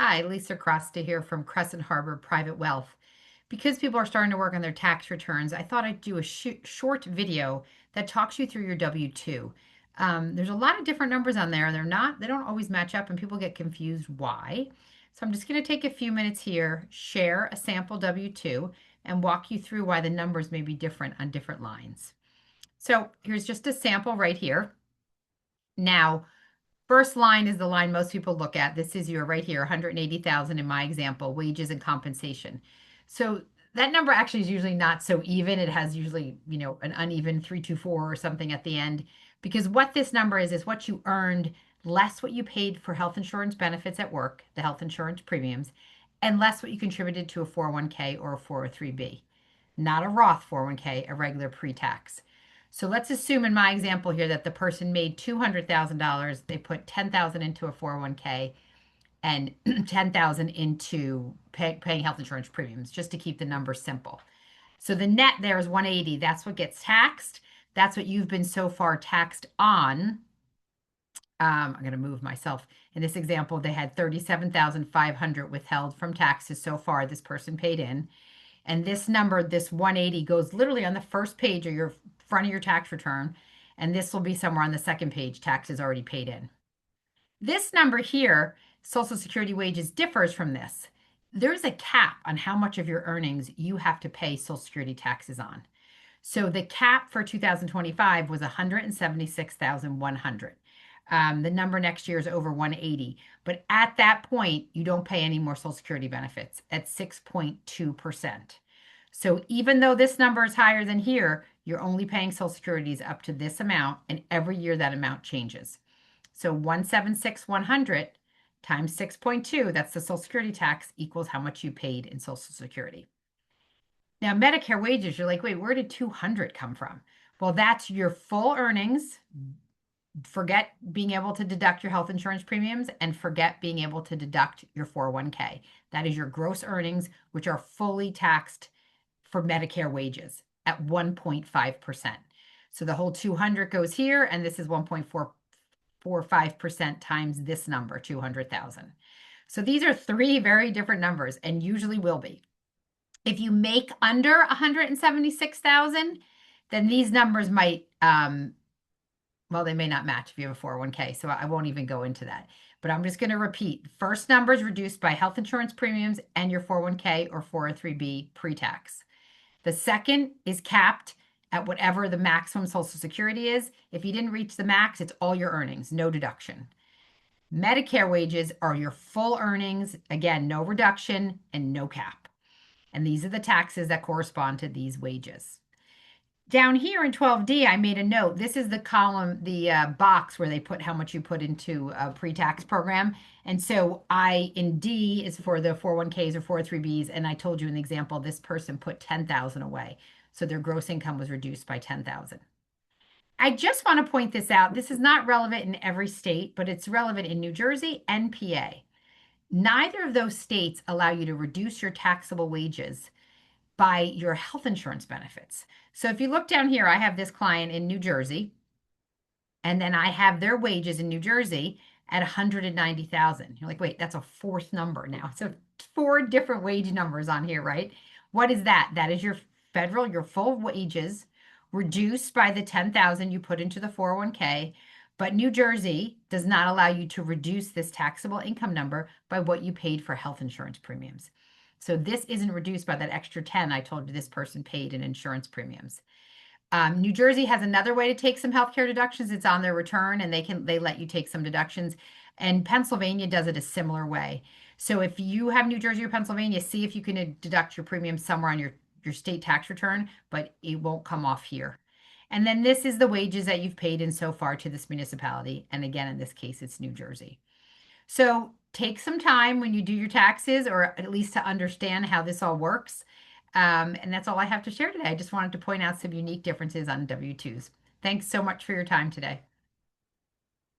Hi, Lisa Crosta here from Crescent Harbor Private Wealth. Because people are starting to work on their tax returns, I thought I'd do a short video that talks you through your W-2. There's a lot of different numbers on there, and they don't always match up, and people get confused why. So I'm just going to take a few minutes here, share a sample W-2, and walk you through why the numbers may be different on different lines. So here's just a sample right here. Now, first line is the line most people look at. This is your right here, 180,000 in my example, wages and compensation. So that number actually is usually not so even. It has usually, an uneven 324 or something at the end, because what this number is what you earned less what you paid for health insurance benefits at work, the health insurance premiums, and less what you contributed to a 401k or a 403b. Not a Roth 401k, a regular pre-tax. So let's assume in my example here that the person made $200,000. They put 10,000 into a 401k and 10,000 into paying health insurance premiums, just to keep the numbers simple. So the net there is 180. That's what gets taxed. That's what you've been so far taxed on. I'm going to move myself. In this example, they had 37,500 withheld from taxes so far this person paid in. And this number, this 180, goes literally on the first page of your front of your tax return. And this will be somewhere on the second page, taxes already paid in. This number here, Social Security wages, differs from this. There's a cap on how much of your earnings you have to pay Social Security taxes on. So the cap for 2025 was 176,100. The number next year is over 180. But at that point, you don't pay any more Social Security benefits at 6.2%. So even though this number is higher than here, you're only paying Social Securities up to this amount, and every year that amount changes. So 176,100 times 6.2, that's the Social Security tax, equals how much you paid in Social Security. Now, Medicare wages, you're like, wait, where did 200 come from? Well, that's your full earnings. Forget being able to deduct your health insurance premiums and forget being able to deduct your 401k. That is your gross earnings, which are fully taxed for Medicare wages at 1.5%. So the whole 200 goes here, and this is 1.445% times this number, 200,000. So these are three very different numbers, and usually will be. If you make under 176,000, then these numbers might, well, they may not match if you have a 401k, so I won't even go into that. But I'm just going to repeat. First number is reduced by health insurance premiums and your 401k or 403b pre-tax. The second is capped at whatever the maximum Social Security is. If you didn't reach the max, it's all your earnings, no deduction. Medicare wages are your full earnings, again, no reduction and no cap. And these are the taxes that correspond to these wages. Down here in 12D, I made a note. This is the column, the box where they put how much you put into a pre-tax program. And so in D is for the 401ks or 403bs. And I told you in the example, this person put 10,000 away. So their gross income was reduced by 10,000. I just want to point this out. This is not relevant in every state, but it's relevant in New Jersey and PA. Neither of those states allow you to reduce your taxable wages by your health insurance benefits. So if you look down here, I have this client in New Jersey, and then I have their wages in New Jersey at 190,000. You're like, wait, that's a fourth number now. So four different wage numbers on here, right? What is that? That is your federal, your full wages reduced by the 10,000 you put into the 401k. But New Jersey does not allow you to reduce this taxable income number by what you paid for health insurance premiums. So this isn't reduced by that extra 10 I told you this person paid in insurance premiums. New Jersey has another way to take some healthcare deductions. It's on their return, and they let you take some deductions. And Pennsylvania does it a similar way. So if you have New Jersey or Pennsylvania, see if you can deduct your premium somewhere on your state tax return, but it won't come off here. And then this is the wages that you've paid in so far to this municipality. And again, in this case, it's New Jersey. So take some time when you do your taxes, or at least to understand how this all works. And that's all I have to share today. I just wanted to point out some unique differences on W-2s. Thanks so much for your time today.